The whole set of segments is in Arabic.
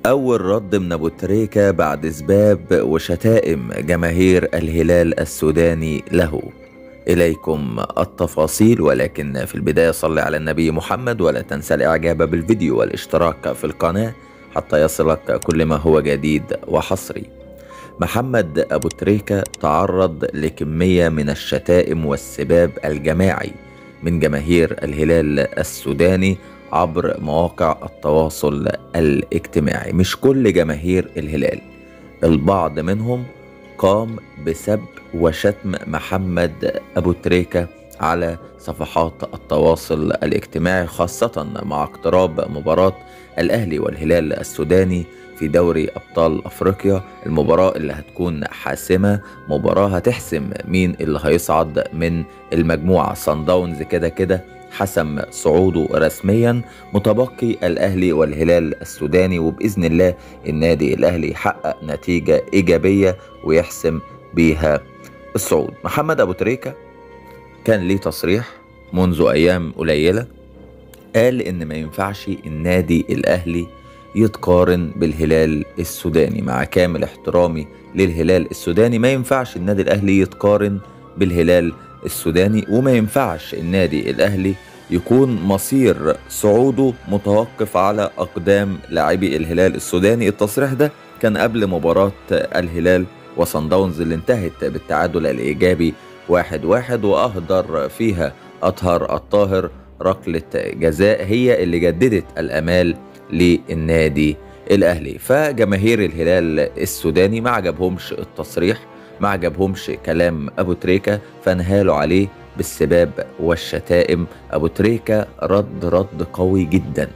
أول رد من أبو تريكة بعد سباب وشتائم جماهير الهلال السوداني له. إليكم التفاصيل، ولكن في البداية صل على النبي محمد، ولا تنسى الإعجاب بالفيديو والاشتراك في القناة حتى يصلك كل ما هو جديد وحصري. محمد أبو تريكة تعرض لكمية من الشتائم والسباب الجماعي من جماهير الهلال السوداني عبر مواقع التواصل الاجتماعي. مش كل جماهير الهلال، البعض منهم قام بسب وشتم محمد أبو تريكة على صفحات التواصل الاجتماعي، خاصة مع اقتراب مباراة الأهلي والهلال السوداني في دوري أبطال أفريقيا، المباراة اللي هتكون حاسمة، مباراة هتحسم مين اللي هيصعد من المجموعة. صن داونز كده كده حسم صعوده رسميا، متبقي الأهلي والهلال السوداني، وبإذن الله النادي الأهلي يحقق نتيجة إيجابية ويحسم بيها الصعود. محمد أبو تريكة كان ليه تصريح منذ أيام قليلة، قال إن ما ينفعش النادي الأهلي يتقارن بالهلال السوداني. مع كامل احترامي للهلال السوداني، ما ينفعش النادي الأهلي يتقارن بالهلال السوداني، وما ينفعش النادي الأهلي يكون مصير صعوده متوقف على أقدام لاعبي الهلال السوداني. التصريح ده كان قبل مباراة الهلال وصن داونز اللي انتهت بالتعادل الإيجابي 1-1، وأهدر فيها أطهر الطاهر ركلة جزاء هي اللي جددت الأمال للنادي الأهلي. فجماهير الهلال السوداني ما عجبهمش التصريح، ما عجبهمش كلام أبو تريكة، فانهالوا عليه بالسباب والشتائم. أبو تريكة رد قوي جدا.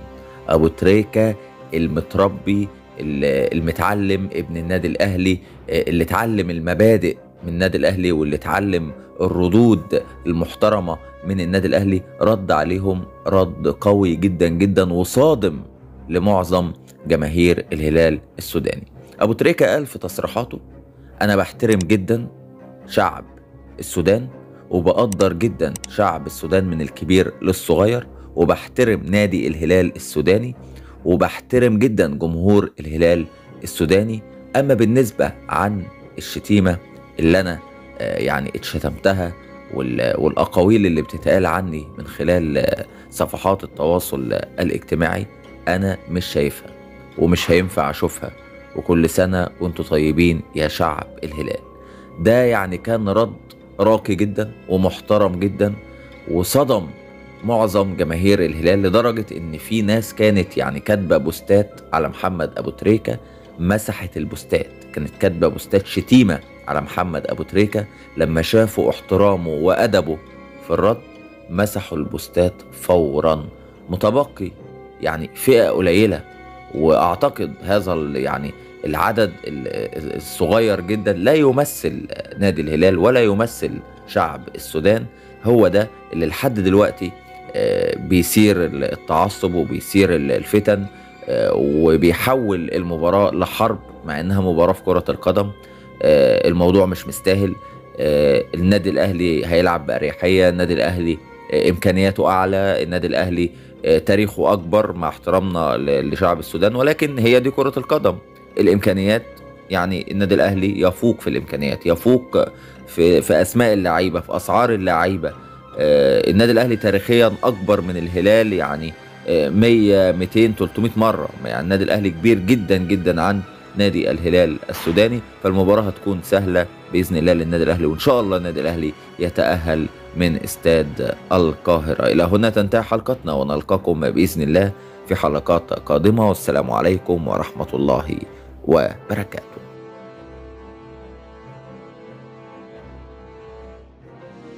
أبو تريكة المتربي المتعلم ابن النادي الأهلي، اللي اتعلم المبادئ من النادي الأهلي واللي اتعلم الردود المحترمة من النادي الأهلي، رد عليهم رد قوي جدا جدا وصادم لمعظم جماهير الهلال السوداني. أبو تريكة قال في تصريحاته: أنا بحترم جدا شعب السودان، وبقدر جدا شعب السودان من الكبير للصغير، وبحترم نادي الهلال السوداني، وبحترم جدا جمهور الهلال السوداني. أما بالنسبة عن الشتيمة اللي أنا يعني اتشتمتها والأقاويل اللي بتتقال عني من خلال صفحات التواصل الاجتماعي، أنا مش شايفها ومش هينفع أشوفها، وكل سنة وانتوا طيبين يا شعب الهلال. ده يعني كان رد راقي جدا ومحترم جدا، وصدم معظم جماهير الهلال، لدرجة ان في ناس كانت يعني كاتبة بوستات على محمد أبو تريكة، مسحت البوستات، كانت كاتبة بوستات شتيمة على محمد أبو تريكة. لما شافوا احترامه وأدبه في الرد مسحوا البوستات فورا. متبقي يعني فئة قليلة، واعتقد هذا يعني العدد الصغير جدا لا يمثل نادي الهلال ولا يمثل شعب السودان، هو ده اللي لحد دلوقتي بيثير التعصب وبيثير الفتن، وبيحول المباراة لحرب مع انها مباراة في كرة القدم. الموضوع مش مستاهل. النادي الاهلي هيلعب بأريحية، النادي الاهلي امكانياته اعلى، النادي الاهلي تاريخه اكبر مع احترامنا لشعب السودان، ولكن هي دي كرة القدم. الامكانيات يعني النادي الاهلي يفوق في الامكانيات، يفوق في اسماء اللعيبه، في اسعار اللعيبه. النادي الاهلي تاريخيا اكبر من الهلال يعني 100 200 300 مره. يعني النادي الاهلي كبير جدا جدا عن نادي الهلال السوداني، فالمباراه هتكون سهله باذن الله للنادي الاهلي، وان شاء الله النادي الاهلي يتاهل من استاد القاهره. الى هنا تنتهي حلقتنا، ونلقاكم باذن الله في حلقات قادمه، والسلام عليكم ورحمه الله وبركاته.